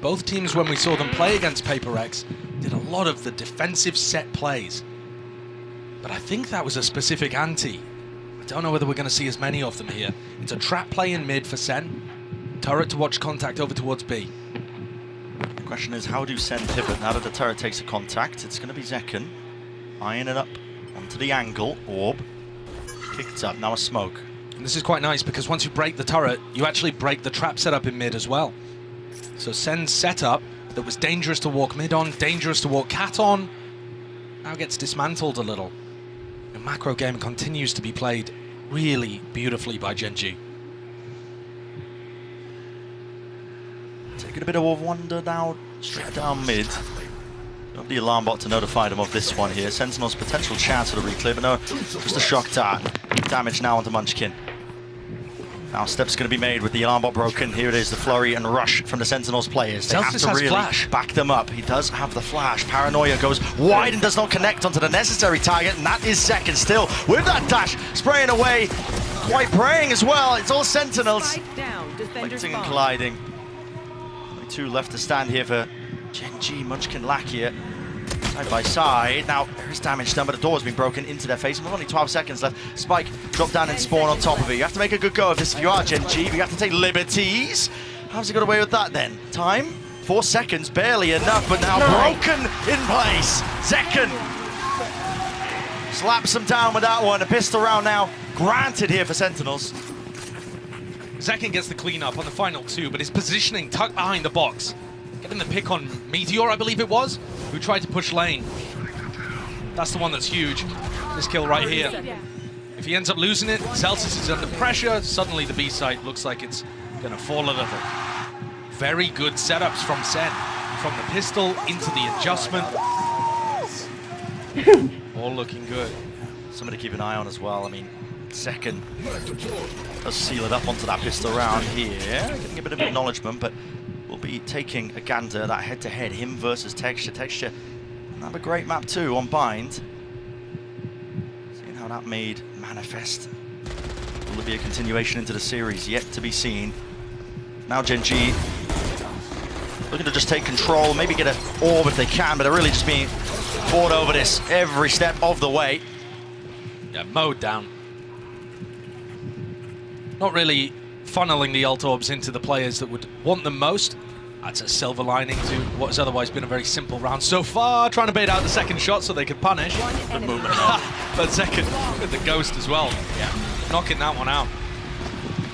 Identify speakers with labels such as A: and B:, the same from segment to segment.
A: Both teams, when we saw them play against Paper X, did a lot of the defensive set plays. But I think that was a specific ante. I don't know whether we're going to see as many of them here. It's a trap play in mid for Sen. Turret to watch contact over towards B.
B: The question is, how do Sen pivot now that the turret takes a contact? It's going to be Zekken. Eyeing it up onto the angle. Orb. Kicked up, now a smoke.
A: And this is quite nice because once you break the turret, you actually break the trap setup in mid as well. So Sen's setup that was dangerous to walk mid on, dangerous to walk cat on, now gets dismantled a little. The macro game continues to be played really beautifully by GenG.
B: Taking a bit of a wonder now, straight down mid. Don't have the alarm bot to notify them of this one here. Sentinel's potential chance for the reclear, but no, just a shock dart. Damage now onto Munchkin. Now steps going to be made with the alarm bot broken. Here it is, the flurry and rush from the Sentinels players. They have to really back them up. He does have the flash. Paranoia goes wide and does not connect onto the necessary target, and that is Zekken still with that dash, spraying away, quite praying as well. It's all Sentinels. Collecting and colliding. Only two left to stand here for GenG. Munchkin Lakia. Side by side. Now, there's damage done, but the door has been broken into their face. We've only 12 seconds left. Spike, drop down and spawn on top of it. You have to make a good go of this if you are GenG. You have to take liberties. How's he got away with that then? Time? 4 seconds, barely enough, but now broken in place. Zekken slaps him down with that one. A pistol round now granted here for Sentinels.
A: Zekken gets the cleanup on the final 2, but his positioning tucked behind the box. Getting the pick on Meteor, I believe it was, who tried to push lane. That's the one that's huge. This kill right here. If he ends up losing it, Celsius is under pressure. Suddenly the B site looks like it's going to fall a little. Very good setups from Sen. From the pistol into the adjustment. All looking good.
B: Somebody to keep an eye on as well. I mean, Zekken does seal it up onto that pistol round here. Getting a bit of acknowledgement, but we'll be taking a gander, that head-to-head, him versus Texture. Texture, another great map too on Bind. Seeing how that made manifest. Will there be a continuation into the series? Yet to be seen. Now GenG looking to just take control, maybe get an orb if they can, but they're really just being fought over this every step of the way.
A: Yeah, mowed down. Not really funneling the ult orbs into the players that would want them most. That's a silver lining to what has otherwise been a very simple round so far, trying to bait out the second shot so they could punish. The movement. But Zekken with the ghost as well. Yeah, knocking that one out.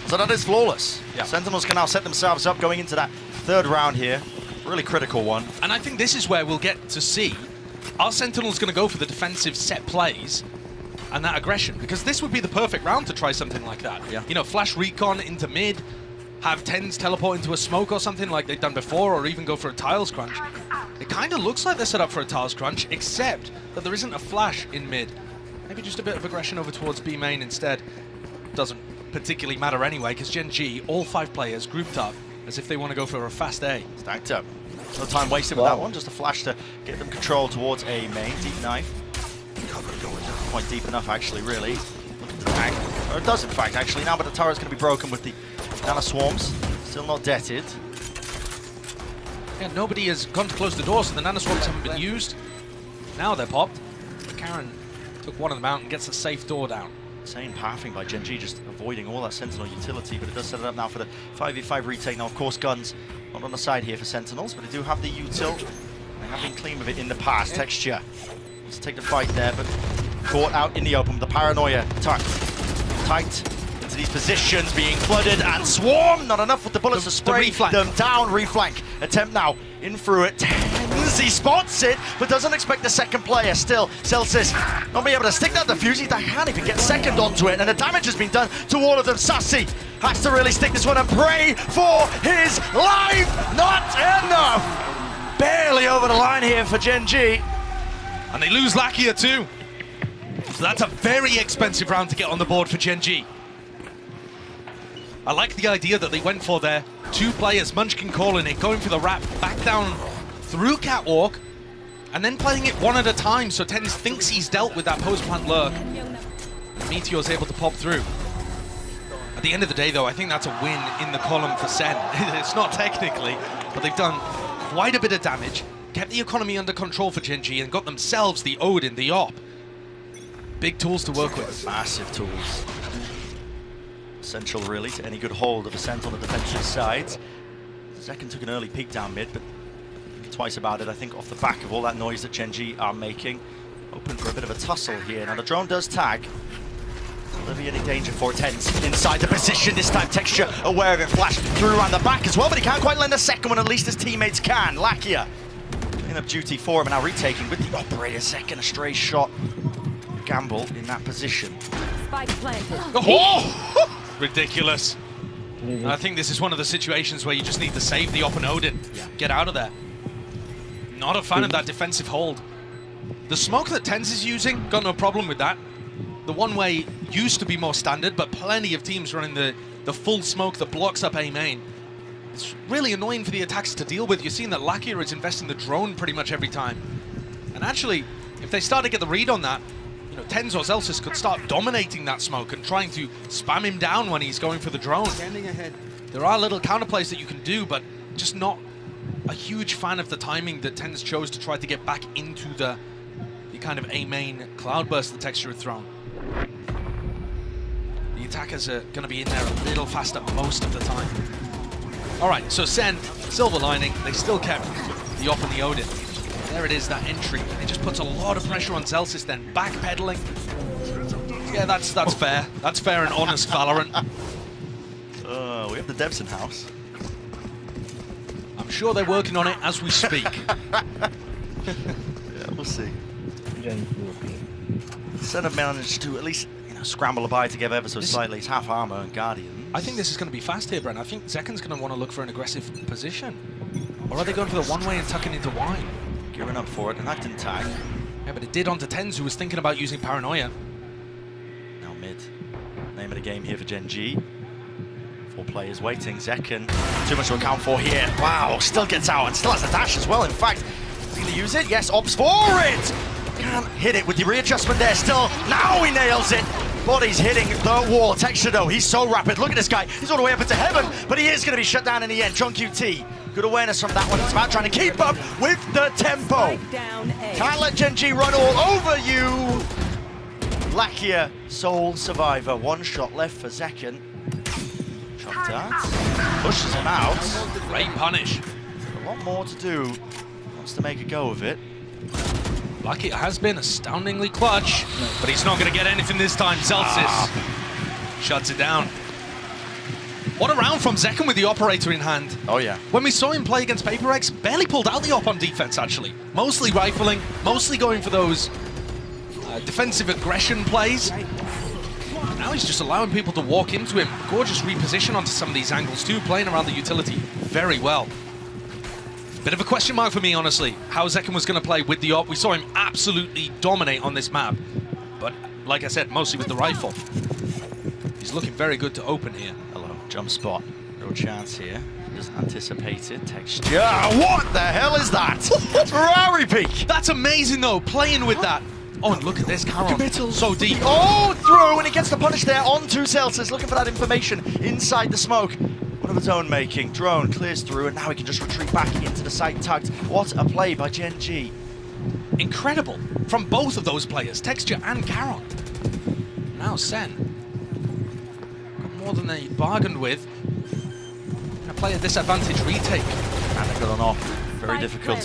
B: So that is flawless.
A: Yeah.
B: Sentinels can now set themselves up going into that third round here. Really critical one.
A: And I think this is where we'll get to see, are Sentinels going to go for the defensive set plays and that aggression? Because this would be the perfect round to try something like that.
B: Yeah.
A: You know, flash recon into mid, have TENS teleport into a smoke or something like they've done before, or even go for a tiles crunch. It kind of looks like they're set up for a tiles crunch, except that there isn't a flash in mid. Maybe just a bit of aggression over towards B main instead. Doesn't particularly matter anyway, because GenG, all 5 players grouped up as if they want to go for a fast A.
B: Stacked up. No time wasted with that one, just a flash to get them control towards A main. Deep knife. Quite deep enough actually, really. Looking to tag. Or it does in fact actually now, but the turret's going to be broken with the Nano Swarms. Still not deaded.
A: Yeah, nobody has gone to close the door, so the Nano Swarms haven't been used. Now they're popped. Karen took one of them out and gets a safe door down.
B: Insane pathing by GenG, just avoiding all that Sentinel utility, but it does set it up now for the 5v5 retake. Now, of course, guns not on the side here for Sentinels, but they do have the util. They have been clean with it in the past. Texture wants to take the fight there, but caught out in the open. The Paranoia tucked tight into these positions, being flooded and swarmed. Not enough with the bullets to spray them down. Reflank attempt now in through it. TENS, he spots it, but doesn't expect the second player. Still, Celsius not be able to stick that defuse. He can't even get second onto it, and the damage has been done to all of them. Sassy has to really stick this one and pray for his life. Not enough. Barely over the line here for GenG.
A: And they lose Lakia too. So that's a very expensive round to get on the board for GenG. I like the idea that they went for their 2 players, Munchkin calling it, going for the wrap, back down through Catwalk, and then playing it one at a time, so TENS thinks he's dealt with that post-plant lurk. Meteor's able to pop through. At the end of the day, though, I think that's a win in the column for Sen. It's not technically, but they've done quite a bit of damage, kept the economy under control for GenG, and got themselves the Odin, the op. Big tools to work with.
B: Massive tools. Essential, really, to any good hold of Ascent on the defensive side. Zekken took an early peek down mid, but twice about it, I think, off the back of all that noise that GenG are making. Open for a bit of a tussle here. Now, the drone does tag. Will there be any danger for Tens inside the position? This time, Texture aware of it, flashed through around the back as well, but he can't quite lend a second one, at least his teammates can. Lakia clean up duty for him, and now retaking with the operator. Second, a stray shot. Gamble in that position.
C: Spike planted.
A: Oh! Ridiculous. I think this is one of the situations where you just need to save the op and Odin. Get out of there. Not a fan of that defensive hold. The smoke that Tens is using, got no problem with that. The one-way used to be more standard, but plenty of teams running the full smoke that blocks up A main. It's really annoying for the attacks to deal with. You're seeing that Lakia is investing the drone pretty much every time. And actually, if they start to get the read on that, you know, Tens or Zelsis could start dominating that smoke and trying to spam him down when he's going for the drone.
D: Standing ahead.
A: There are little counterplays that you can do, but just not a huge fan of the timing that Tens chose to try to get back into the kind of A main cloudburst the Texture had thrown. The attackers are going to be in there a little faster most of the time. All right, so Sen, silver lining, they still kept the op and the Odin. There it is, that entry. It just puts a lot of pressure on Zelsis then. Backpedaling. Yeah, that's fair. That's fair and honest, Valorant.
B: We have the devs in house.
A: I'm sure they're working on it as we speak.
B: Yeah, we'll see. Sen have managed to at least, you know, scramble a buy together ever so slightly. It's half armor and Guardian.
A: I think this is going to be fast here, Brent. I think Zekken's going to want to look for an aggressive position. Or are they going for the one-way and tucking into wine?
B: Gearing up for it, and that didn't tag.
A: Yeah, but it did onto Tens, who was thinking about using Paranoia.
B: Now mid. Name of the game here for GenG. 4 players waiting. Zekken, too much to account for here. Wow, still gets out and still has a dash as well. In fact, is he going to use it? Yes, opts for it! Can't hit it with the readjustment there still. Now he nails it! Body's hitting the wall. Texture though, he's so rapid. Look at this guy. He's all the way up into heaven, but he is going to be shut down in the end. John QT. Good awareness from that one. It's about trying to keep up with the tempo. Can't let GenG run all over you. Lakia, sole survivor. 1 shot left for Zekken. Shot darts. Pushes him out.
A: Great punish.
B: A lot more to do. Wants to make a go of it.
A: Lucky it has been astoundingly clutch, but he's not going to get anything this time. Zelsis shuts it down. What a round from Zekken with the operator in hand.
B: Oh yeah.
A: When we saw him play against Paper X, barely pulled out the op on defense actually. Mostly rifling, mostly going for those defensive aggression plays. Now he's just allowing people to walk into him. Gorgeous reposition onto some of these angles too, playing around the utility very well. Bit of a question mark for me, honestly, how Zekken was going to play with the op. We saw him absolutely dominate on this map. But, like I said, mostly with the rifle. He's looking very good to open here.
B: Hello, jump spot. No chance here. Doesn't anticipate it. Texture. What the hell is that? Ferrari peak.
A: That's amazing, though, playing with that. Oh, and look at this, Caron. So deep.
B: Oh, through, and he gets the punish there onto Celsius, looking for that information inside the smoke. One of his own making. Drone clears through, and now he can just retreat back into the site tucked. What a play by GenG.
A: Incredible from both of those players, Texture and Caron. Now Sen. Got more than they bargained with. A player disadvantage retake.
B: And they got on off. Very difficult.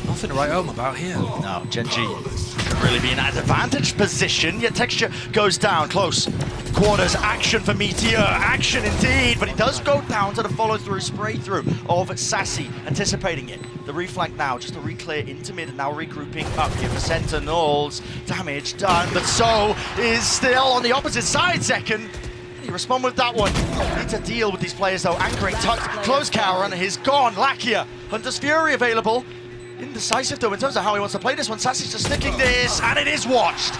A: Nothing to write home about here.
B: No, GenG should really be in an advantage position, yet Texture goes down. Close quarters action for Meteor. Action indeed, but he does go down to the follow-through, spray-through of Sassy, anticipating it. The reflank now, just a re-clear into mid, and now regrouping up here for Sentinels. Damage done, but so is still on the opposite side, Zekken. You respond with that one. Need to deal with these players though. Anchoring, tucked, close Caron, he's gone. Lakia, Hunter's Fury available. Indecisive though in terms of how he wants to play this one. Sassy's just sticking this, and it is watched.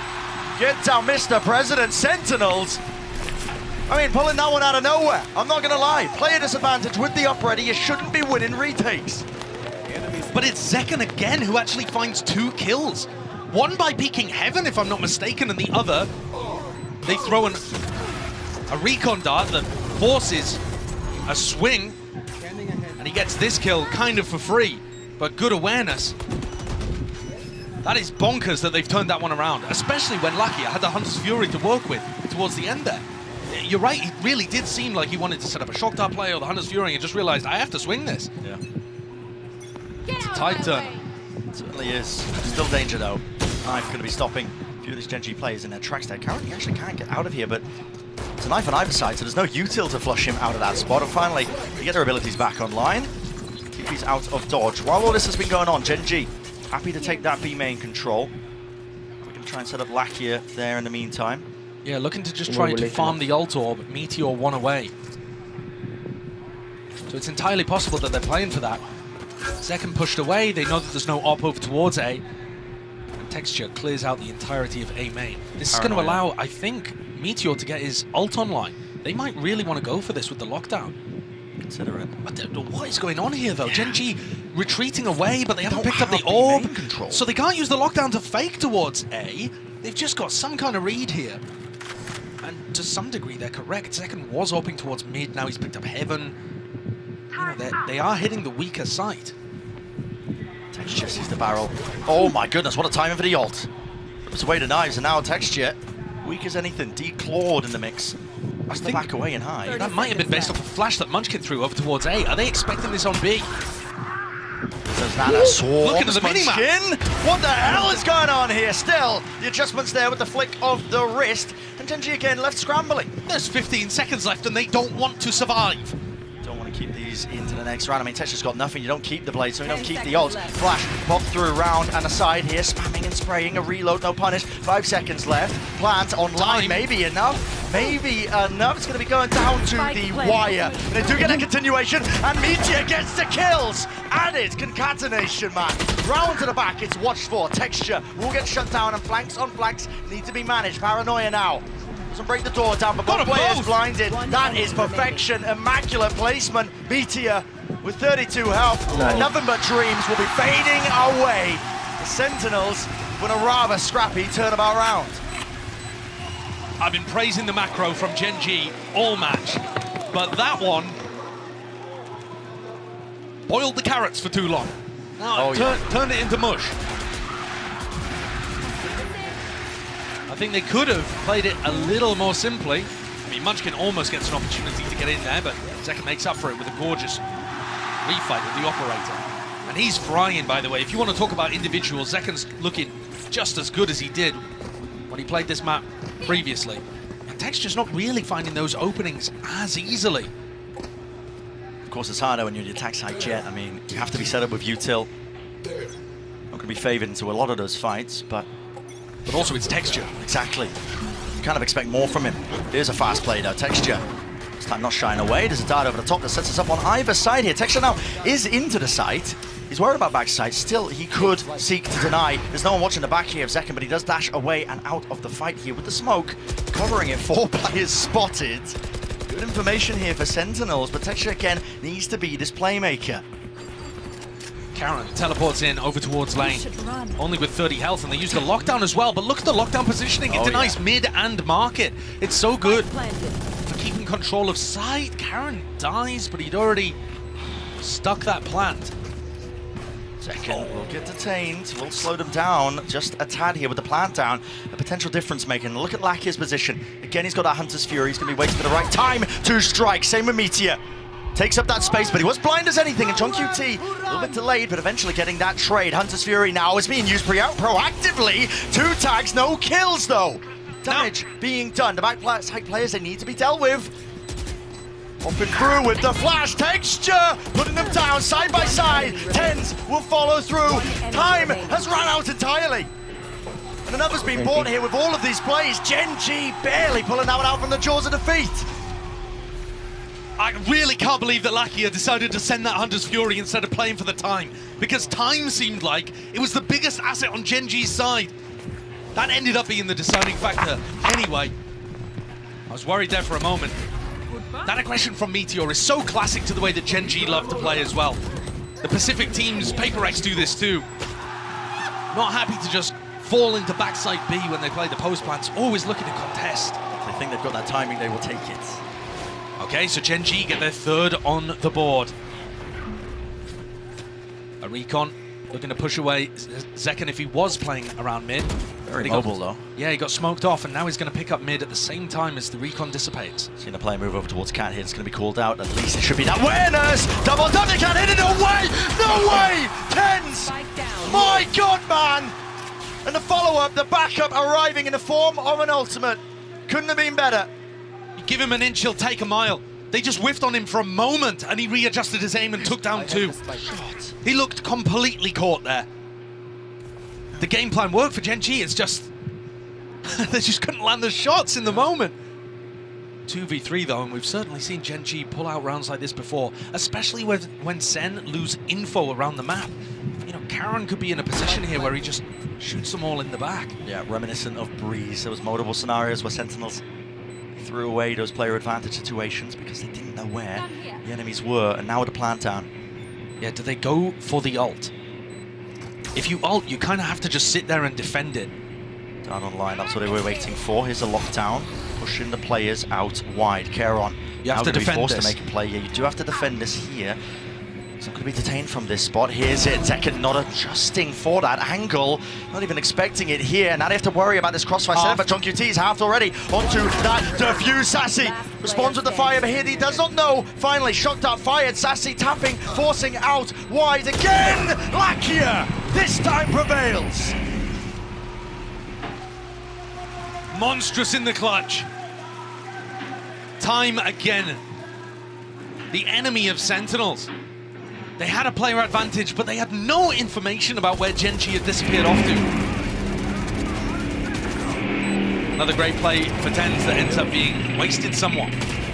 B: Get down, Mr. President. Sentinels. I mean, pulling that one out of nowhere. I'm not gonna lie. Player disadvantage with the operator. You shouldn't be winning retakes.
A: But it's Zekken again who actually finds 2 kills. One by peeking Heaven, if I'm not mistaken, and the other, they throw a recon dart that forces a swing, and he gets this kill kind of for free, but good awareness. That is bonkers that they've turned that one around, especially when Lakia had the Hunter's Fury to work with towards the end there. You're right, it really did seem like he wanted to set up a Shock Dart play or the Hunter's Fury and just realized, I have to swing this.
B: Yeah.
A: It's a tight turn.
B: It certainly is. Still danger though. Knife going to be stopping a few of these GenG players in their tracks there. Currently, he actually can't get out of here, but it's a knife on either side, so there's no util to flush him out of that spot. And finally, they get their abilities back online. TP's out of dodge. While all this has been going on, GenG happy to take that B main control. We're going to try and set up Lakia there in the meantime.
A: Yeah, looking to just try to farm the ult orb, Meteor one away. So it's entirely possible that they're playing for that. Second pushed away, they know that there's no op over towards A. And Texture clears out the entirety of A main. This is going to allow, I think, Meteor to get his ult online. They might really want to go for this with the lockdown.
B: Consider it.
A: What is going on here, though? GenG retreating away, but they haven't picked up the orb, so they can't use the lockdown to fake towards A. They've just got some kind of read here. And to some degree, they're correct. Second was hoping towards mid, now he's picked up Heaven. You know, they are hitting the weaker side.
B: Texture sees the barrel. Oh my goodness, what a timing for the ult. Rips away the knives, and now Texture, weak as anything, declawed in the mix. Has to back away and hide.
A: That might have been based off a flash that Munchkin threw over towards A. Are they expecting this on B?
B: There's that assault.
A: Look at the minimap.
B: What the hell is going on here? Still, the adjustments there with the flick of the wrist. And GenG again left scrambling.
A: There's 15 seconds left and they don't want to survive.
B: Don't want to keep these into the next round. I mean, Texture's got nothing. You don't keep the blade, so you don't keep the ult. Flash, pop through round and aside here. Spamming and spraying. A reload, no punish. 5 seconds left. Plant online. Maybe enough. Maybe enough. It's going to be going down to the wire. And they do get a continuation. And Meteor gets the kills. Added concatenation, man. Round to the back. It's watched for. Texture will get shut down. And flanks on flanks need to be managed. Paranoia now. Doesn't break the door down, but both players blinded. That is perfection, immaculate placement. Meteor with 32 health, nothing but dreams will be fading away. The Sentinels with a rather scrappy turnabout round.
A: I've been praising the macro from GenG all match, but that one boiled the carrots for too long. Now turned it into mush. I think they could have played it a little more simply. I mean, Munchkin almost gets an opportunity to get in there, but Zeka makes up for it with a gorgeous refight with the operator. And he's frying, by the way. If you want to talk about individuals, Zekan's looking just as good as he did when he played this map previously. And Texture's not really finding those openings as easily.
B: Of course, it's harder when you're in the attack side jet. I mean, you have to be set up with util. Not going to be favored into a lot of those fights, but
A: also it's Texture.
B: Exactly. You kind of expect more from him. Here's a fast play though, Texture. This time not shying away. There's a dart over the top that sets us up on either side here. Texture now is into the site. He's worried about Bagsik. Still, he could seek to deny. There's no one watching the back here of Zekan, but he does dash away and out of the fight here with the smoke. Covering it, 4 players spotted. Good information here for Sentinels, but Texture again needs to be this playmaker.
A: Karen teleports in over towards lane, only with 30 health, and they use the lockdown as well, but look at the lockdown positioning. It denies mid and market. It's so good for keeping control of side. Karen dies, but he'd already stuck that plant.
B: Second will get detained. Will slow them down just a tad here with the plant down. A potential difference maker. And look at Lakia's position. Again, he's got that Hunter's Fury. He's going to be waiting for the right time to strike. Same with Meteor. Takes up that space, but he was blind as anything, and John QT, a little bit delayed, but eventually getting that trade. Hunter's Fury now is being used proactively. 2 tags, no kills, though. Damage being done. The back players, they need to be dealt with. Popping through with the flash. Texture, putting them down side by side. Tens will follow through. Time has run out entirely. And another's been born here with all of these plays. GenG barely pulling that one out from the jaws of defeat.
A: I really can't believe that Lakia decided to send that Hunter's Fury instead of playing for the time, because time seemed like it was the biggest asset on GenG's side. That ended up being the deciding factor anyway. I was worried there for a moment. That aggression from Meteor is so classic to the way that GenG love to play as well. The Pacific teams, Paper X do this too. Not happy to just fall into backside B when they play the post plants, always looking to contest.
B: If they think they've got that timing, they will take it.
A: Okay, so GenG get their third on the board. A recon looking to push away Zekken if he was playing around mid.
B: Very mobile though.
A: Yeah, he got smoked off, and now he's going to pick up mid at the same time as the recon dissipates.
B: Seen a player move over towards Cat here. It's going to be called out. At least it should be that awareness. Double tap, they can't hit it. No way! No way! Tens! My God, man! And the follow-up, the backup arriving in the form of an ultimate. Couldn't have been better.
A: You give him an inch, he'll take a mile. They just whiffed on him for a moment, and he readjusted his aim and took down two. He looked completely caught there. The game plan worked for GenG, it's just... they just couldn't land the shots in the moment. 2v3 though, and we've certainly seen GenG pull out rounds like this before, especially when Sen lose info around the map. You know, Karen could be in a position here where he just shoots them all in the back.
B: Yeah, reminiscent of Breeze. There was multiple scenarios where Sentinels threw away those player advantage situations because they didn't know where the enemies were, and now with the plant down.
A: Yeah, do they go for the ult? If you ult, you kind of have to just sit there and defend it.
B: Down online, that's what they were waiting for. Here's a lockdown, pushing the players out wide. Karen,
A: you have to defend
B: forced
A: this.
B: to make a play. Yeah, you do have to defend this here. He's not going to be detained from this spot. Here's it. Zekken not adjusting for that angle. Not even expecting it here. Now they have to worry about this crossfire setup, but John QT is halved already. Onto that defuse. Sassy responds with the fire, but here he does not know. Finally, shocked out, fired. Sassy tapping, forcing out wide again. Lakia this time prevails.
A: Monstrous in the clutch. Time again. The enemy of Sentinels. They had a player advantage, but they had no information about where GenG had disappeared off to. Another great play for Tens that ends up being wasted somewhat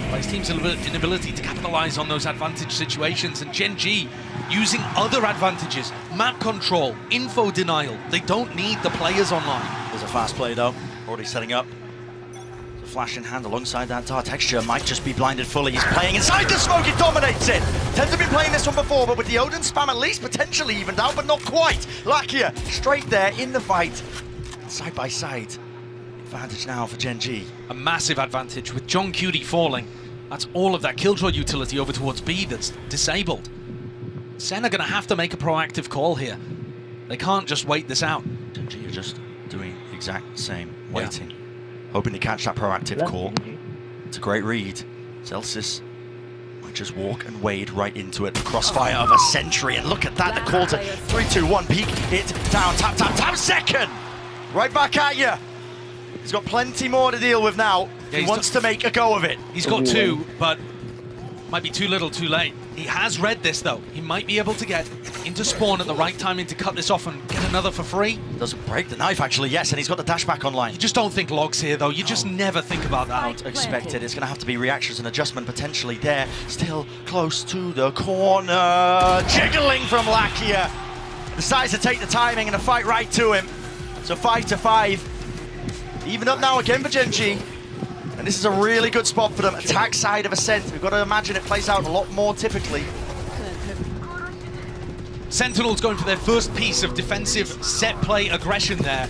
A: by his team's inability to capitalize on those advantage situations, and GenG using other advantages, map control, info denial. They don't need the players online.
B: There's a fast play though, already setting up. The flash in hand alongside that dark texture might just be blinded fully. He's playing inside the smoke, he dominates it. Tens have been playing this one before, but with the Odin spam at least potentially evened out, but not quite. Lakia straight there in the fight, side by side. Advantage now for GenG.
A: A massive advantage with John QT falling. That's all of that Killjoy utility over towards B that's disabled. Sen are going to have to make a proactive call here. They can't just wait this out.
B: GenG are just doing the exact same, waiting. Hoping to catch that proactive call. It's a great read. Celsius might just walk and wade right into it. The crossfire of a century, and look at that, the call to 3, 2, 1, peek it down, tap, tap, tap, Zekken! Right back at you. He's got plenty more to deal with now.
A: Yeah,
B: he wants to make a go of it.
A: He's got two, but might be too little, too late. He has read this though. He might be able to get into spawn at the right timing to cut this off and get another for free.
B: Doesn't break the knife actually, yes, and he's got the dash back online.
A: You just don't think logs here though. You just never think about that.
B: Don't expect it. It's going to have to be reactions and adjustment potentially there. Still close to the corner. Jiggling from Lakia. Decides to take the timing and a fight right to him. So 5 to 5. Even up now again for GenG. And this is a really good spot for them. Attack side of Ascent. We've got to imagine it plays out a lot more typically.
A: Sentinels going for their first piece of defensive set play aggression there.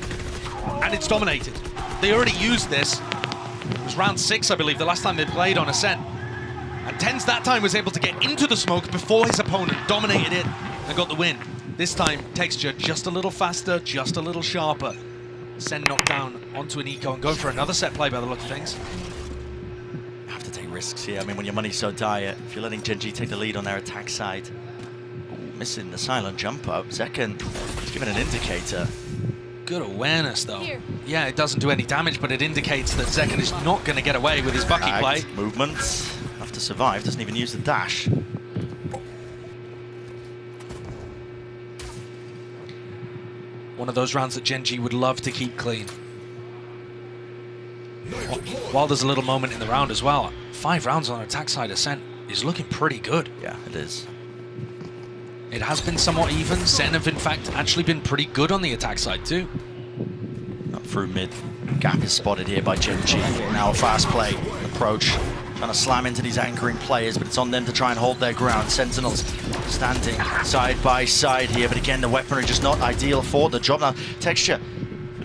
A: And it's dominated. They already used this. It was round 6, I believe, the last time they played on Ascent. And Tens that time was able to get into the smoke before his opponent dominated it and got the win. This time, texture just a little faster, just a little sharper. Sen knocked down onto an eco and going for another set play by the look of things.
B: You have to take risks here. I mean, when your money's so dire, if you're letting GenG take the lead on their attack side. Ooh, missing the silent jump up. Zekken is giving an indicator.
A: Good awareness though. Yeah, it doesn't do any damage, but it indicates that Zekken is not going to get away with his bucky play.
B: Movements, enough to survive, doesn't even use the dash.
A: One of those rounds that GenG would love to keep clean. While there's a little moment in the round as well, 5 rounds on attack side Ascent is looking pretty good.
B: Yeah, it is.
A: It has been somewhat even. Sen have in fact actually been pretty good on the attack side too.
B: Up through mid. Gap is spotted here by GenG. Now a fast play approach. Trying to slam into these anchoring players, but it's on them to try and hold their ground. Sentinels standing side by side here, but again, the weaponry just not ideal for the job. Now, texture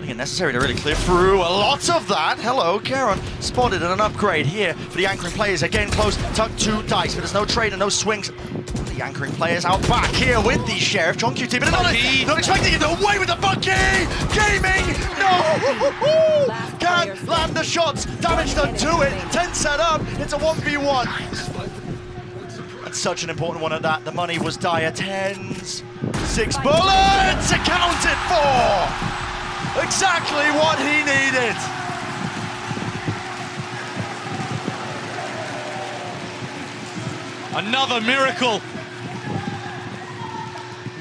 B: I think it's necessary to really clear through a lot of that. Hello, Karen spotted an upgrade here for the anchoring players. Again, close, tuck 2 dice, but there's no trade and no swings. The anchoring players out back here with the Sheriff. John QT, but not expecting it. Away with the Bucky! Gaming! No! Can't land the shots. Damage done to it. 10 set up. It's a 1v1. That's such an important one at that. The money was dire. 10s. 6 bullets accounted for! Exactly what he needed.
A: Another miracle.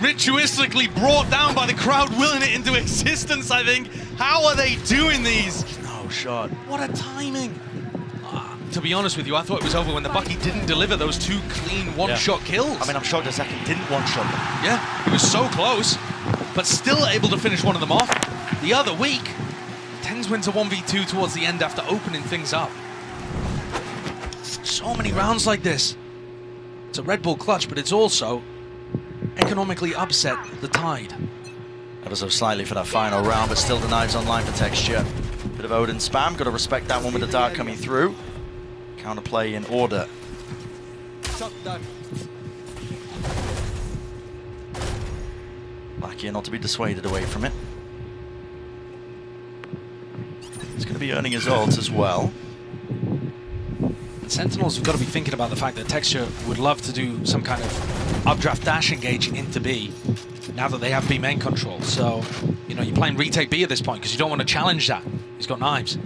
A: Ritualistically brought down by the crowd willing it into existence, I think. How are they doing these?
B: No shot.
A: What a timing. To be honest with you, I thought it was over when the Bucky didn't deliver those 2 clean one-shot kills.
B: I mean, I'm shocked Second didn't one-shot them.
A: Yeah, he was so close, but still able to finish one of them off. The other week, TenZ wins a 1v2 towards the end after opening things up. So many rounds like this. It's a Red Bull clutch, but it's also economically upset the tide.
B: Ever so slightly for that final round, but still the knives online for Texture. Bit of Odin spam, got to respect that one with the dart coming through. Counterplay in order. Back here, not to be dissuaded away from it. He's going to be earning his ult as well.
A: Sentinels have got to be thinking about the fact that Texture would love to do some kind of updraft dash engage into B now that they have B main control. So, you know, you're playing retake B at this point because you don't want to challenge that. He's got knives.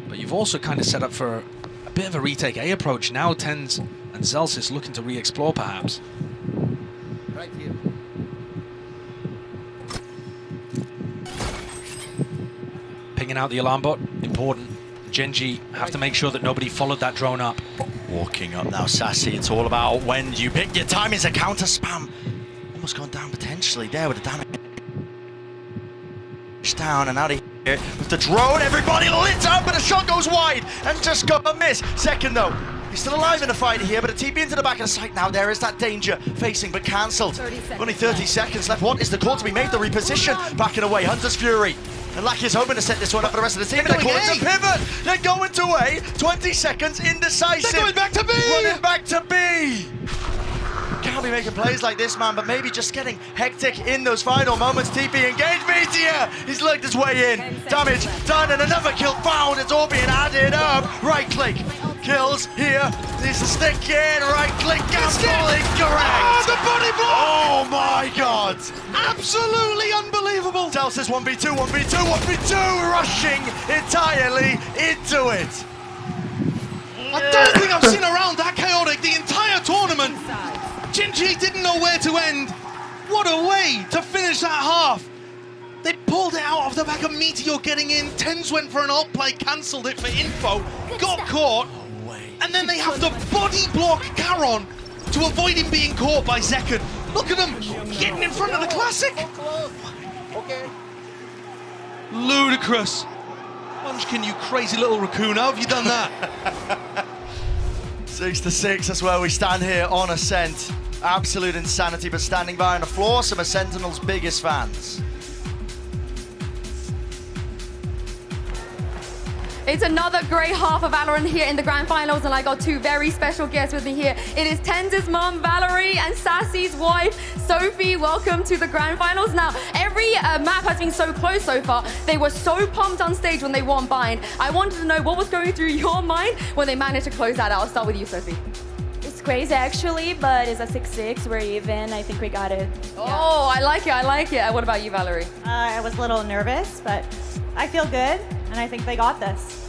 A: But you've also kind of set up for a bit of a retake A approach. Now TenZ and Zellsis looking to re-explore perhaps.
C: Right here.
A: Pinging out the alarm bot, important. GenG have to make sure that nobody followed that drone up.
B: Walking up now, Sassy. It's all about when you pick your time. Is a counter spam. Almost gone down potentially there with the damage. Down and out of here with the drone. Everybody lit up, but a shot goes wide and just got a miss. Second though. He's still alive in the fight here, but a TP into the back of the site now. There is that danger facing, but cancelled. Only 30 seconds left. What is the call to be made? The reposition. Backing away. Hunter's Fury. And Lackey is hoping to set this one up for the rest of the team. They're going to pivot. They're going to A. 20 seconds indecisive.
A: They're going back to B.
B: Running back to B. Can't be making plays like this, man, but maybe just getting hectic in those final moments. TP engaged. Meteor. He's lugged his way in. Damage done and another kill found. It's all being added up. Right click. Kills here. Needs to stick in. Right click. Gamble incorrect.
A: Oh, the body block.
B: Oh my god.
A: Absolutely unbelievable.
B: Telsis 1v2, 1v2, 1v2. Rushing entirely into it.
A: I don't think I've seen a round that chaotic the entire tournament. GenG didn't know where to end. What a way to finish that half. They pulled it out of the back of Meteor getting in. TenZ went for an ult play, cancelled it for info, got caught, and then they have to body block Caron to avoid him being caught by Zekken. Look at him getting in front of the Classic.
C: Okay.
A: Ludicrous. Munchkin, you crazy little raccoon, how have you done that?
B: 6-6, that's where we stand here on Ascent. Absolute insanity, but standing by on the floor, some of Sentinel's biggest fans.
D: It's another great half of Valorant here in the Grand Finals, and I got 2 very special guests with me here. It is TenZ's mom, Valerie, and Sassy's wife, Sophie. Welcome to the Grand Finals. Now, every map has been so close so far. They were so pumped on stage when they won Bind. I wanted to know what was going through your mind when they managed to close that out. I'll start with you, Sophie.
E: It's crazy actually, but it's a 6-6. We're even. I think we got it.
D: Oh, I like it. I like it. What about you, Valerie?
F: I was a little nervous, but I feel good, and I think they got this.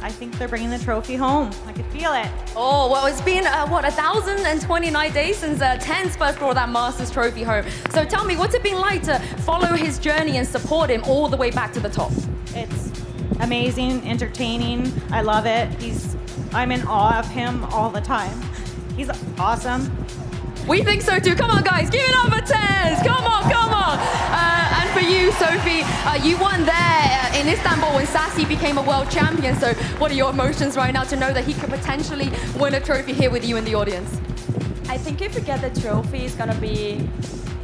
F: I think they're bringing the trophy home. I could feel it.
D: Oh, well, it's been, 1,029 days since TenZ first brought that Masters trophy home. So tell me, what's it been like to follow his journey and support him all the way back to the top?
F: It's amazing, entertaining. I love it. I'm in awe of him all the time. He's awesome.
D: We think so too. Come on, guys, give it up for TenZ. Come on, come on. And for you, Sophie, you won there in Istanbul when Sassy became a world champion. So what are your emotions right now to know that he could potentially win a trophy here with you in the audience?
E: I think if we get the trophy, it's gonna be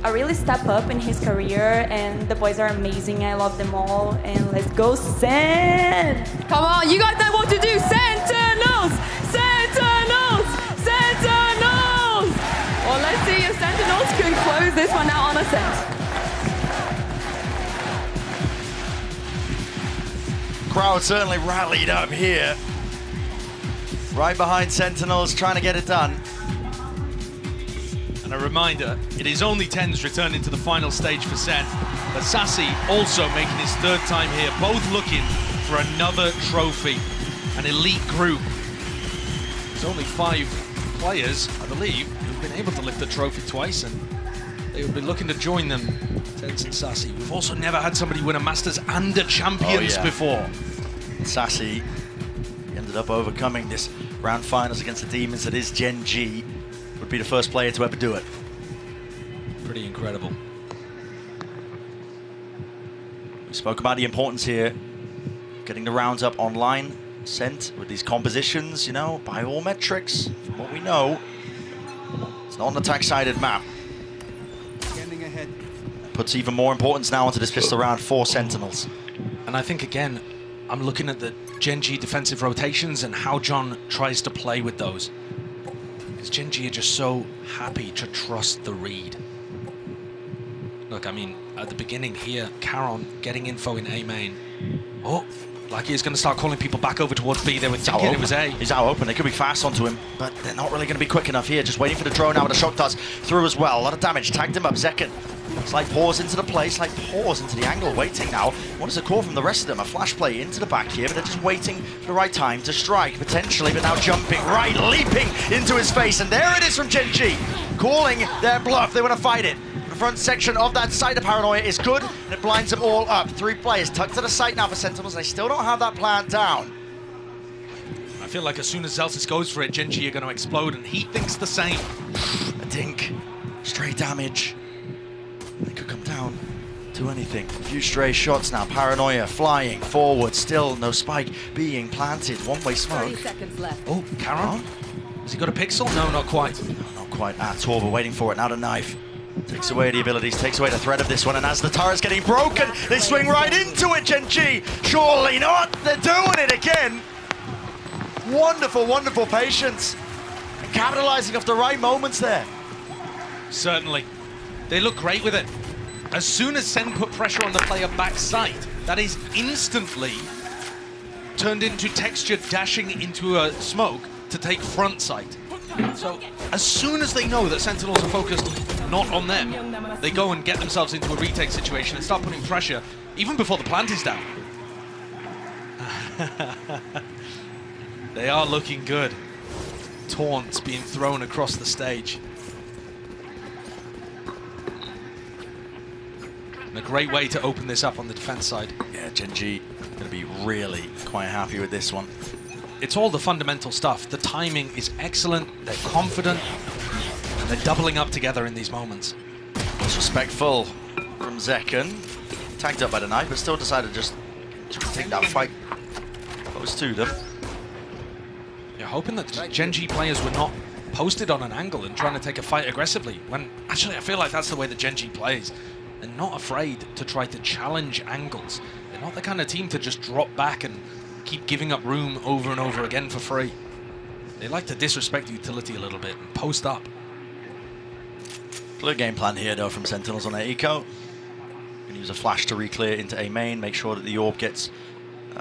E: a really step up in his career, and the boys are amazing. I love them all, and let's go Sen!
D: Come on, you guys know what to do. Sentinels! Sentinels! Sentinels! Well, let's see if Sentinels can close this one out on ascent.
B: Crowd certainly rallied up here. Right behind Sentinels, trying to get it done.
A: And a reminder, it is only TenZ returning to the final stage for Sen, but Sassy also making his third time here, both looking for another trophy. An elite group. There's only 5 players, I believe, who've been able to lift the trophy twice, and they would be looking to join them, TenZ and Sassy. We've also never had somebody win a Masters and a Champions before.
B: Sassy ended up overcoming this round finals against the Demons that is GenG. Would be the first player to ever do it.
A: Pretty incredible.
B: We spoke about the importance here, getting the rounds up online, sent with these compositions, you know, by all metrics, from what we know, it's not an attack-sided map.
C: Scanning ahead.
B: Puts even more importance now into this pistol round for Sentinels.
A: And I think, again, I'm looking at the GenG defensive rotations and how John tries to play with those. Because GenG are just so happy to trust the read. Look, I mean, at the beginning here, Caron getting info in A main. Oh, like he's going to start calling people back over towards B. They were thinking it was A.
B: He's out open. They could be fast onto him, but they're not really going to be quick enough here. Just waiting for the drone now with the shock dust through as well. A lot of damage. Tagged him up. Zekken. Slight pause into the play, slight pause into the angle, waiting now. What is the call from the rest of them? A flash play into the back here, but they're just waiting for the right time to strike, potentially, but now jumping right, leaping into his face, and there it is from GenG, calling their bluff. They want to fight it. The front section of that side of Paranoia is good, and it blinds them all up. 3 players tucked to the site now for Sentinels, and they still don't have that plan down.
A: I feel like as soon as Zelsis goes for it, GenG are going to explode, and he thinks the same.
B: A dink, stray damage. They could come down to anything. A few stray shots now. Paranoia flying forward. Still no spike being planted. One-way smoke.
D: 30 seconds left.
A: Oh, Caron? Has he got a pixel? No, not quite.
B: No, not quite at all. We're waiting for it. Now the knife. Takes away the abilities, takes away the threat of this one. And as the turret's getting broken, they swing right into it, GenG. Surely not. They're doing it again. Wonderful, wonderful patience. And capitalizing off the right moments there.
A: Certainly. They look great with it. As soon as Sen put pressure on the player backside, that is instantly turned into texture dashing into a smoke to take front sight. So as soon as they know that Sentinels are focused not on them, they go and get themselves into a retake situation and start putting pressure even before the plant is down. They are looking good. Taunts being thrown across the stage. And a great way to open this up on the defense side.
B: Yeah, GenG going to be really quite happy with this one.
A: It's all the fundamental stuff. The timing is excellent, they're confident, and they're doubling up together in these moments.
B: Disrespectful from Zekken. Tagged up by the knife, but still decided just to take that fight close to them.
A: You're hoping that GenG players were not posted on an angle and trying to take a fight aggressively, when actually I feel like that's the way that GenG plays. They're not afraid to try to challenge angles. They're not the kind of team to just drop back and keep giving up room over and over again for free. They like to disrespect utility a little bit and post up.
B: Clear game plan here though from Sentinels on their eco. Gonna use a flash to re-clear into A main, make sure that the orb gets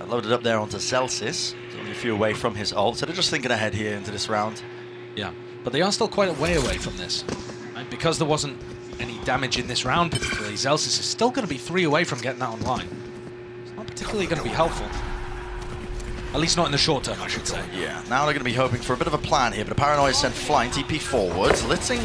B: loaded up there onto Zelsis. He's only a few away from his ult, so they're just thinking ahead here into this round.
A: Yeah, but they are still quite a way away from this. Right? Because there wasn't any damage in this round particularly, Zelsis is still going to be 3 away from getting that online. It's not particularly going to be helpful. At least not in the short term, I should say.
B: Yeah, now they're going to be hoping for a bit of a plan here, but a Paranoia sent flying, TP forwards, lighting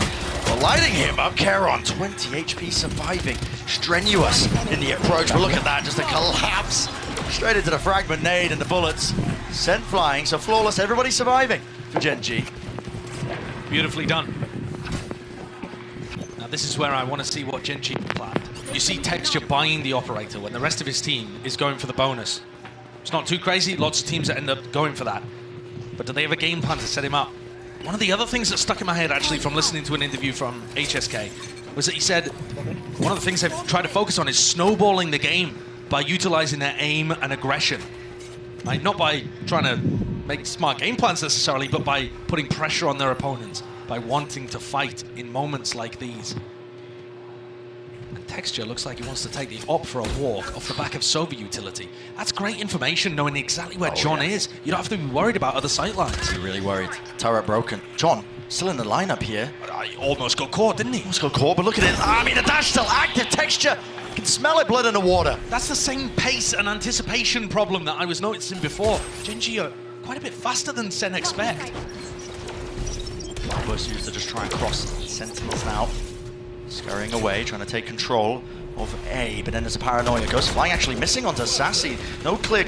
B: him up. Caron, 20 HP surviving, strenuous in the approach, but look at that, just a collapse. Straight into the fragment nade and the bullets. Sent flying, so flawless, everybody surviving for GenG.
A: Beautifully done. Now this is where I want to see what GenG planned. You see Texture buying the operator when the rest of his team is going for the bonus. It's not too crazy, lots of teams that end up going for that. But do they have a game plan to set him up? One of the other things that stuck in my head, actually, from listening to an interview from HSK, was that he said one of the things they've tried to focus on is snowballing the game by utilizing their aim and aggression. Like, not by trying to make smart game plans necessarily, but by putting pressure on their opponents, by wanting to fight in moments like these. And Texture looks like he wants to take the op for a walk off the back of Sober utility. That's great information, knowing exactly where John is. You don't have to be worried about other sightlines.
B: You're really worried. Turret broken. John, still in the lineup here.
A: He almost got caught, didn't he?
B: Almost got caught, but look at it. I mean, the dash still active. Texture. You can smell it, blood in the water.
A: That's the same pace and anticipation problem that I was noticing before. GenG are quite a bit faster than Sen expect.
B: First used to just try and cross. Sentinels now scurrying away, trying to take control of A, but then there's a paranoia. Ghost flying actually missing onto Sassy. No clear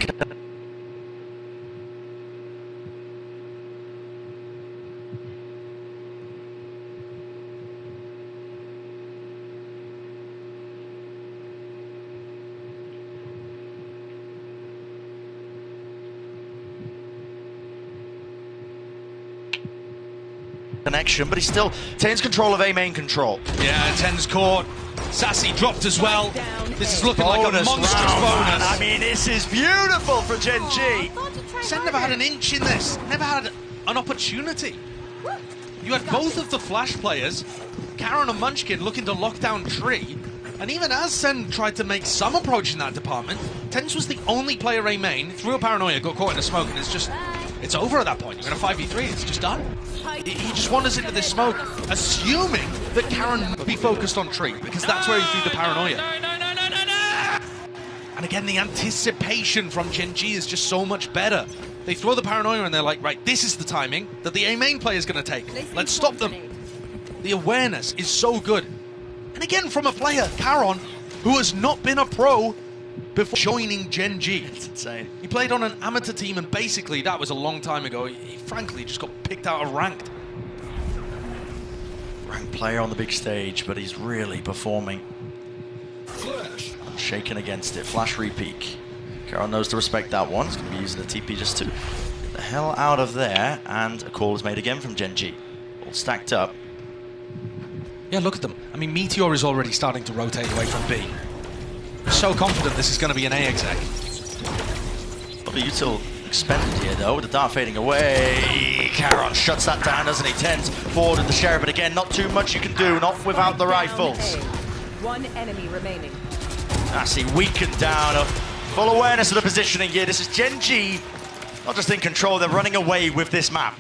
B: connection, but he still retains control of A main control.
A: Yeah, 10's caught. Sassy dropped as well. This is looking like a monstrous bonus.
B: I mean, this is beautiful for GenG.
A: Sen never had an inch in this. Never had an opportunity. You had both of the Flash players, Karen and Munchkin, looking to lock down Tree. And even as Sen tried to make some approach in that department, Tens was the only player A main, threw a paranoia, got caught in the smoke, and it's over at that point. You're in a 5v3, it's just done. He just wanders into this smoke, assuming that Karen would be focused on Tree, because that's where he threw the paranoia. And again, the anticipation from GenG is just so much better. They throw the paranoia and they're like, right, this is the timing that the A main player is going to take. Let's stop them. The awareness is so good. And again, from a player, Karen, who has not been a pro before joining GenG.
B: It's insane.
A: He played on an amateur team, and basically that was a long time ago. He frankly just got picked out of ranked.
B: Ranked player on the big stage, but he's really performing. Shaken against it. Flash repeat. Karen knows to respect that one. He's going to be using the TP just to get the hell out of there, and a call is made again from GenG. All stacked up.
A: Yeah, look at them. I mean, Meteor is already starting to rotate away from B. So confident this is going to be an A exec.
B: Probably util expended here though, with the dart fading away. Karen shuts that down, doesn't he? Tens forward with the Sheriff, but again, not too much you can do, not without the rifles.
G: One enemy remaining.
B: Sassy weakened down, full awareness of the positioning here. This is GenG, not just in control, they're running away with this map.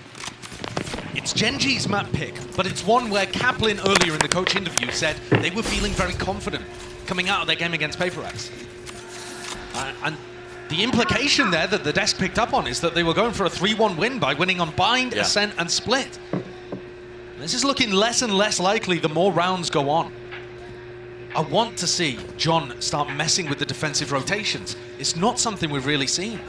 A: It's GenG's map pick, but it's one where Kaplan earlier in the coach interview said they were feeling very confident coming out of their game against Paper X. And the implication there that the desk picked up on is that they were going for a 3-1 win by winning on Bind, Ascent, and Split. This is looking less and less likely the more rounds go on. I want to see John start messing with the defensive rotations. It's not something we've really seen.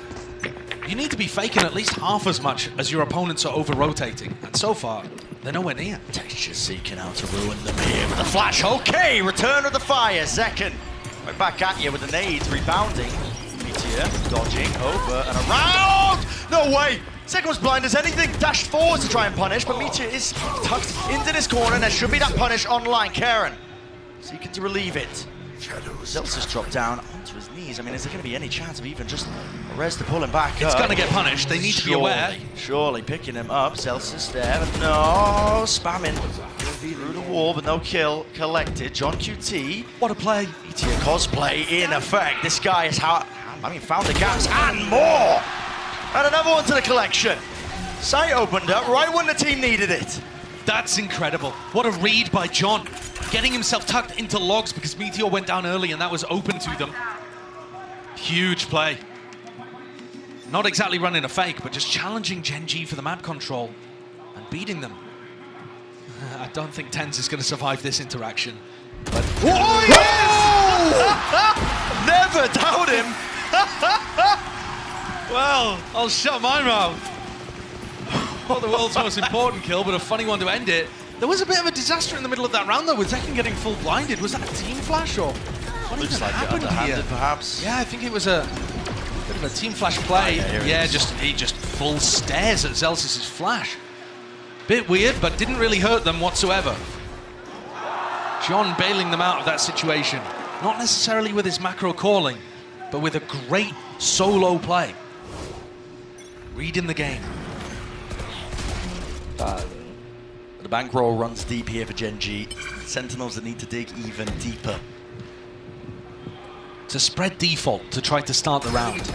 A: You need to be faking at least half as much as your opponents are over-rotating. And so far, they're nowhere near.
B: Texture seeking out to ruin them here with the flash. Okay, return of the fire. Second, right back at you with the nades, rebounding. Meteor dodging over and around. No way. Second was blind as anything. Dashed forward to try and punish, but Meteor is tucked into this corner, and there should be that punish online. Karen seeking to relieve it. Zelsis dropped down onto his knees. I mean, is there going to be any chance of even just a res to pull him back
A: It's
B: up?
A: going to get punished. They need to be aware.
B: Surely picking him up. Zelsis there, but no, spamming through the wall, but no kill collected. John QT.
A: What a play.
B: Meteor cosplay in effect. This guy is found the gaps and more. And another one to the collection. Sight opened up right when the team needed it.
A: That's incredible. What a read by John. Getting himself tucked into logs because Meteor went down early and that was open to them. Huge play. Not exactly running a fake, but just challenging GenG for the map control and beating them. I don't think Tens is going to survive this interaction. But
B: oh, yes! Never doubt him.
A: Well, I'll shut my mouth. Not the world's most important kill, but a funny one to end it. There was a bit of a disaster in the middle of that round, though, with Zekken getting full blinded. Was that a team flash, or what
B: Looks
A: even
B: like
A: happened
B: it underhanded,
A: here?
B: perhaps.
A: Yeah, I think it was a bit of a team flash play.
B: Oh, yeah,
A: yeah, he just full stares at Zelsis' flash. Bit weird, but didn't really hurt them whatsoever. John bailing them out of that situation. Not necessarily with his macro calling, but with a great solo play. Reading the game.
B: The bankroll runs deep here for GenG. Sentinels that need to dig even deeper.
A: To spread default to try to start the round.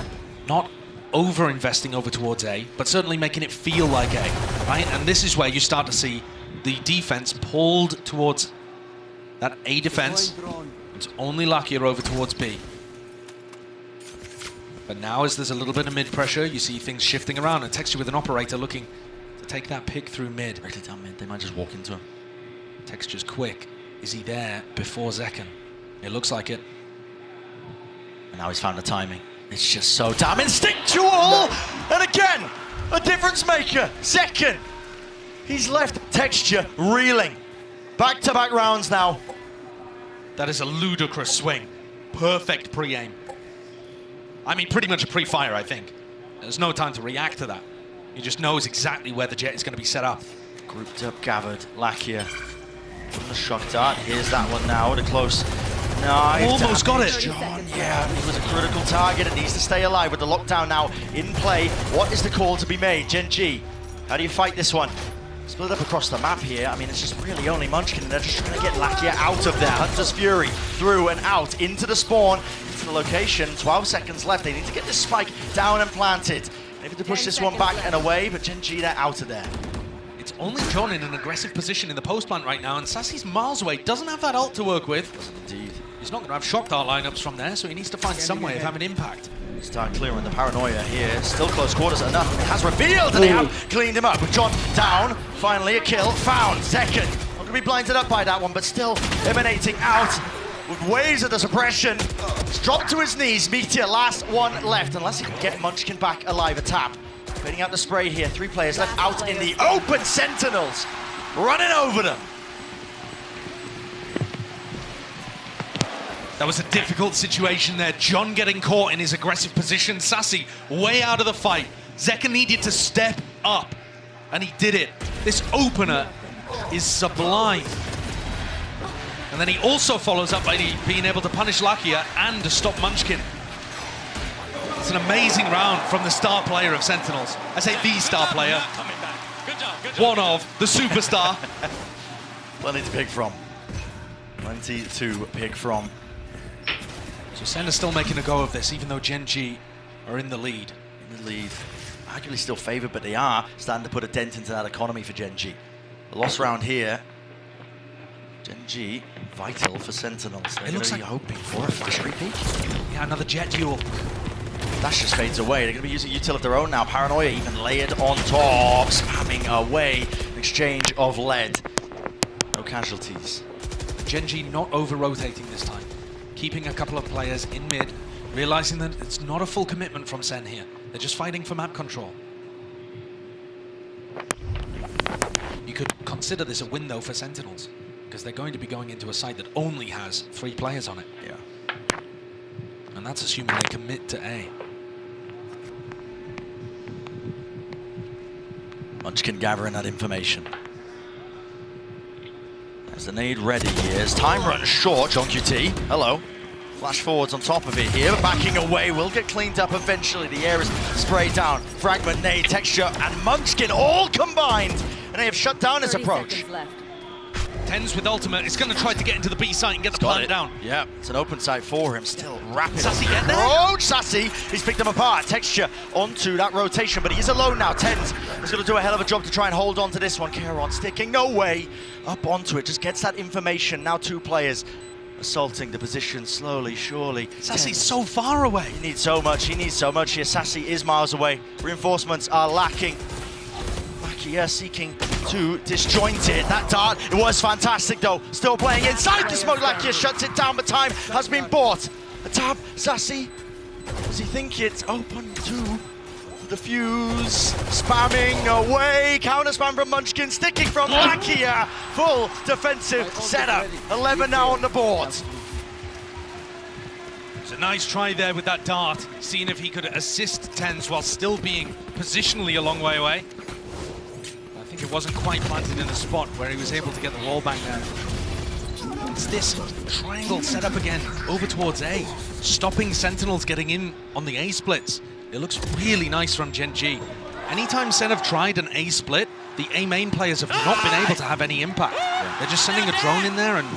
A: Not over-investing over towards A, but certainly making it feel like A, right? And this is where you start to see the defense pulled towards that A defense. It's only luckier over towards B. But now as there's a little bit of mid pressure, you see things shifting around, and Texture with an operator looking to take that pick through mid.
B: Directly down mid, they might just walk into him.
A: Texture's quick. Is he there before Zekken? It looks like it.
B: And now he's found the timing. It's just so damn instinctual! And again, a difference maker. Zekken. He's left Texture reeling. Back-to-back rounds now.
A: That is a ludicrous swing. Perfect pre-aim. I mean, pretty much a pre-fire, I think. There's no time to react to that. He just knows exactly where the jet is going to be set up.
B: Grouped up, gathered. Lakia from the shock dart. Here's that one now. The close knife.
A: Almost got it.
B: John, yeah, it was a critical target. It needs to stay alive with the lockdown now in play. What is the call to be made? GenG, how do you fight this one? Split up across the map here. I mean, it's just really only Munchkin. They're just trying to get Lakia out of there. Hunter's Fury through and out into the spawn, into the location. 12 seconds left. They need to get this spike down and planted. Maybe to push this one back and away, but GenG, they're out of there.
A: It's only John in an aggressive position in the post plant right now, and Sassy's miles away. Doesn't have that ult to work with.
B: Indeed.
A: He's not going to have shock dart lineups from there, so he needs to find some way of having impact.
B: Start clearing the paranoia here. Still close quarters enough. It has revealed, and they have cleaned him up. With John down, finally a kill found. Zekken, not going to be blinded up by that one, but still emanating out with waves of the suppression. He's dropped to his knees. Meteor, last one left, unless he can get Munchkin back alive. A tap. Putting out the spray here. 3 players left out in the open. Sentinels running over them.
A: That was a difficult situation there. John getting caught in his aggressive position. Sassy way out of the fight. Zekken needed to step up, and he did it. This opener is sublime. And then he also follows up by being able to punish Lakia and to stop Munchkin. It's an amazing round from the star player of Sentinels. I say the star player. One of, the superstar.
B: Plenty to pick from. Plenty to pick from.
A: So Sen is still making a go of this, even though GenG are in the lead.
B: In the lead. Arguably still favoured, but they are starting to put a dent into that economy for GenG. A lost round here. GenG, vital for Sentinels. They're going to be hoping for a flash repeat.
A: Yeah, another jet duel.
B: Dash just fades away. They're going to be using util of their own now. Paranoia even layered on top, spamming away. An exchange of lead. No casualties.
A: GenG not over-rotating this time. Keeping a couple of players in mid, realizing that it's not a full commitment from Sen here. They're just fighting for map control. You could consider this a window for Sentinels, because they're going to be going into a site that only has 3 players on it.
B: Yeah.
A: And that's assuming they commit to A.
B: Munchkin gathering that information. There's the nade ready here. As time runs short, John QT, hello. Flash forwards on top of it here, backing away, will get cleaned up eventually. The air is sprayed down. Fragment, nade, Texture, and Munchkin all combined. And they have shut down his approach.
A: Tens with ultimate is going to try to get into the B site and get the plant down.
B: Yeah, it's an open site for him. Still rapid.
A: Sassy get there?
B: Approach, Sassy. He's picked them apart. Texture onto that rotation, but he is alone now. Tens is going to do a hell of a job to try and hold on to this one. Keron sticking, no way. Up onto it, just gets that information. Now 2 players assaulting the position slowly, surely.
A: Sassy's so far away.
B: He needs so much here. Sassy is miles away. Reinforcements are lacking. Lakia seeking to disjoint it. That dart, it was fantastic though. Still playing inside the smoke. Lakia shuts it down, but time has been bought. A tap, Sassy. Does he think it's open to the fuse? Spamming away. Counter spam from Munchkin, sticking from Lakia. Full defensive setup. 11 now on the board.
A: It's a nice try there with that dart, seeing if he could assist Tens while still being positionally a long way away. I think It wasn't quite planted in a spot where he was able to get the wall bang there. It's this triangle set up again over towards A, stopping Sentinels getting in on the A splits. It looks really nice from GenG. Anytime Sen have tried an A split, the A main players have not been able to have any impact. They're just sending a drone in there and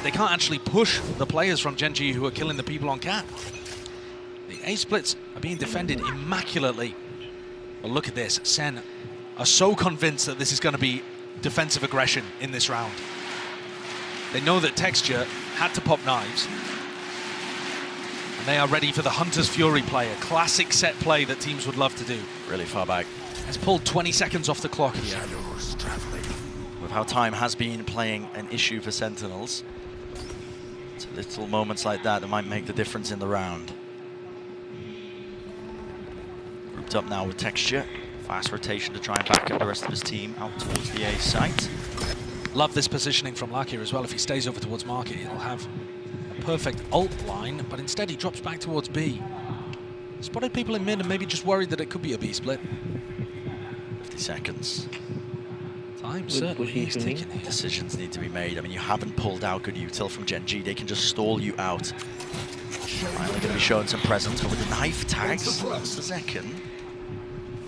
A: they can't actually push the players from GenG who are killing the people on cat. The A splits are being defended immaculately. But look at this, Sen are so convinced that this is going to be defensive aggression in this round. They know that Texture had to pop knives. And they are ready for the Hunter's Fury play, a classic set play that teams would love to do.
B: Really far back.
A: Has pulled 20 seconds off the clock here.
B: With how time has been playing an issue for Sentinels, it's little moments like that that might make the difference in the round. Grouped up now with Texture. Fast rotation to try and back up the rest of his team out towards the A site.
A: Love this positioning from Lack here as well. If he stays over towards Market, he'll have a perfect ult line, but instead he drops back towards B. Spotted people in mid and maybe just worried that it could be a B split.
B: 50 seconds.
A: Time certainly is taking it.
B: Decisions need to be made. I mean, you haven't pulled out good util from GenG. They can just stall you out. Finally going to be showing some presence, but with the knife tags, that's the second.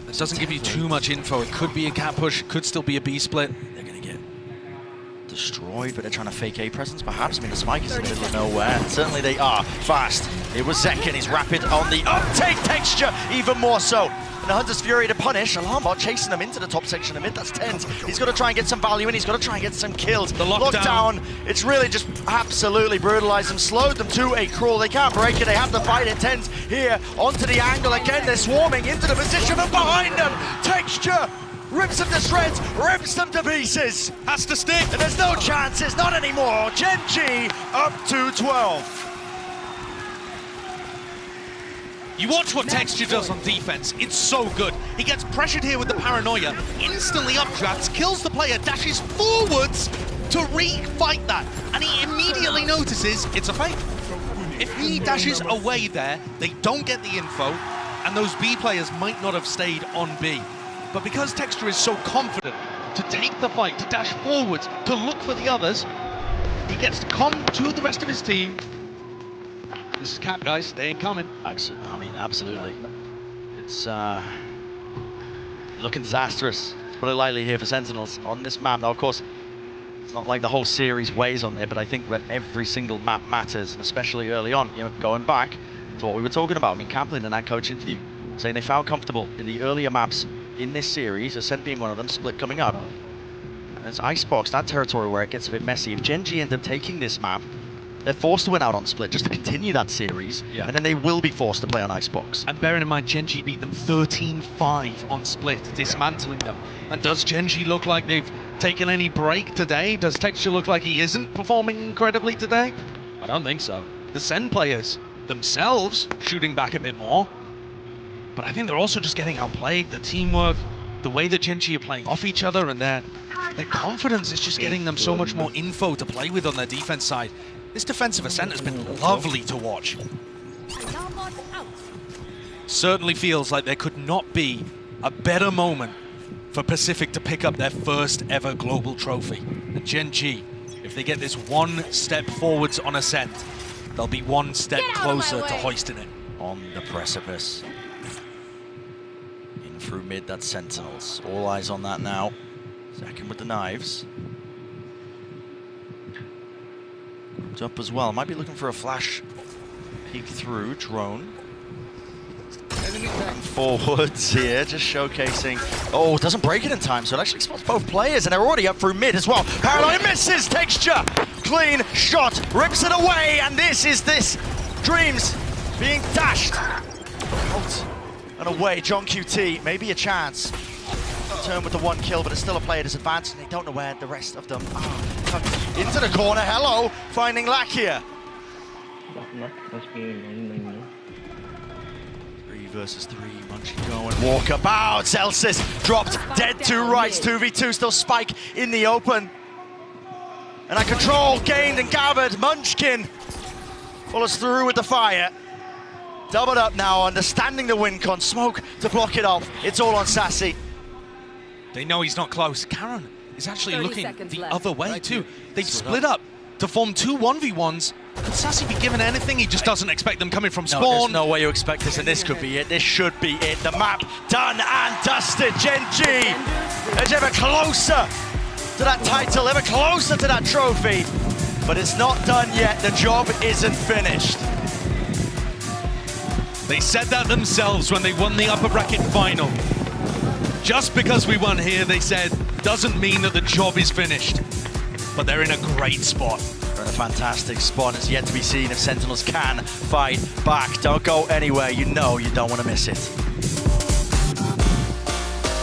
A: It doesn't give you too much info. It could be a cat push, could still be a B split.
B: They're going to get destroyed, but they're trying to fake A presence, perhaps. I mean, the spike is in the middle of nowhere. Certainly they are. Fast. It was Zekin. He's rapid on the uptake. Texture, even more so. And the Hunter's Fury to punish. Alarmbot chasing them into the top section of mid. That's tense. He's got to try and get some value in. He's got to try and get some kills.
A: The lockdown.
B: It's really just absolutely brutalized them, slowed them to a crawl. They can't break it. They have to fight it. Tense here onto the angle again. They're swarming into the position and behind them. Texture rips them to shreds, rips them to pieces.
A: Has to stick.
B: And there's no chances, not anymore. GenG up to 12.
A: You watch what Texture does on defense, it's so good. He gets pressured here with the paranoia, instantly updrafts, kills the player, dashes forwards to re-fight that, and he immediately notices it's a fake. If he dashes away there, they don't get the info, and those B players might not have stayed on B. But because Texture is so confident to take the fight, to dash forwards, to look for the others, he gets to come to the rest of his team. This is Cap, guys. They ain't coming.
B: Absolutely. It's looking disastrous, to put it lightly, here for Sentinels on this map. Now, of course, it's not like the whole series weighs on it, but I think that every single map matters, and especially early on, you know, going back to what we were talking about. I mean, Kaplan in that coach interview saying they felt comfortable in the earlier maps in this series, Ascent being one of them, Split coming up. And it's Icebox, that territory where it gets a bit messy. If GenG end up taking this map, they're forced to win out on Split just to continue that series, and then they will be forced to play on Icebox.
A: And bearing in mind, GenG beat them 13-5 on Split, dismantling them. And does GenG look like they've taken any break today? Does Texture look like he isn't performing incredibly today? I don't think so. The Sen players themselves shooting back a bit more, but I think they're also just getting outplayed. The teamwork, the way that GenG are playing off each other, and their confidence is just getting them so much more info to play with on their defense side. This defensive Ascent has been lovely to watch. Certainly feels like there could not be a better moment for Pacific to pick up their first ever global trophy. And GenG, if they get this one step forwards on Ascent, they'll be one step closer to hoisting it.
B: On the precipice. In through mid, that's Sentinels. All eyes on that now. Second with the knives. Grouped up as well. Might be looking for a flash peek through. Drone. Forwards here, just showcasing. Oh, doesn't break it in time, so it actually spots both players, and they're already up through mid as well. Paranoia misses. Texture. Clean shot. Rips it away, and this Dreams being dashed. Out and away. John QT, maybe a chance. Turn with the one kill, but it's still a player disadvantage, and they don't know where the rest of them are. Into the corner. Hello. Finding Lack here. 3 versus 3, Munchkin going, walkabout, Celsius dropped, dead 2 rights, 2v2, still Spike in the open. And a control gained and gathered, Munchkin follows through with the fire. Doubled up now, understanding the win con, smoke to block it off, it's all on Sassy.
A: They know he's not close. Karen is actually
G: 30
A: looking
G: seconds
A: the
G: left.
A: other way
C: Right
A: too.
C: here.
A: They've split up to form 2 1v1s. Could Sassy be given anything? He just doesn't expect them coming from
B: No,
A: spawn.
B: there's no way you expect this, and this could be it. This should be it. The map done and dusted. GenG is ever closer to that title, ever closer to that trophy. But it's not done yet. The job isn't finished.
A: They said that themselves when they won the upper bracket final. Just because we won here, they said, doesn't mean that the job is finished. But they're in a great spot.
B: They're in a fantastic spot. It's yet to be seen if Sentinels can fight back. Don't go anywhere. You know you don't want to miss it.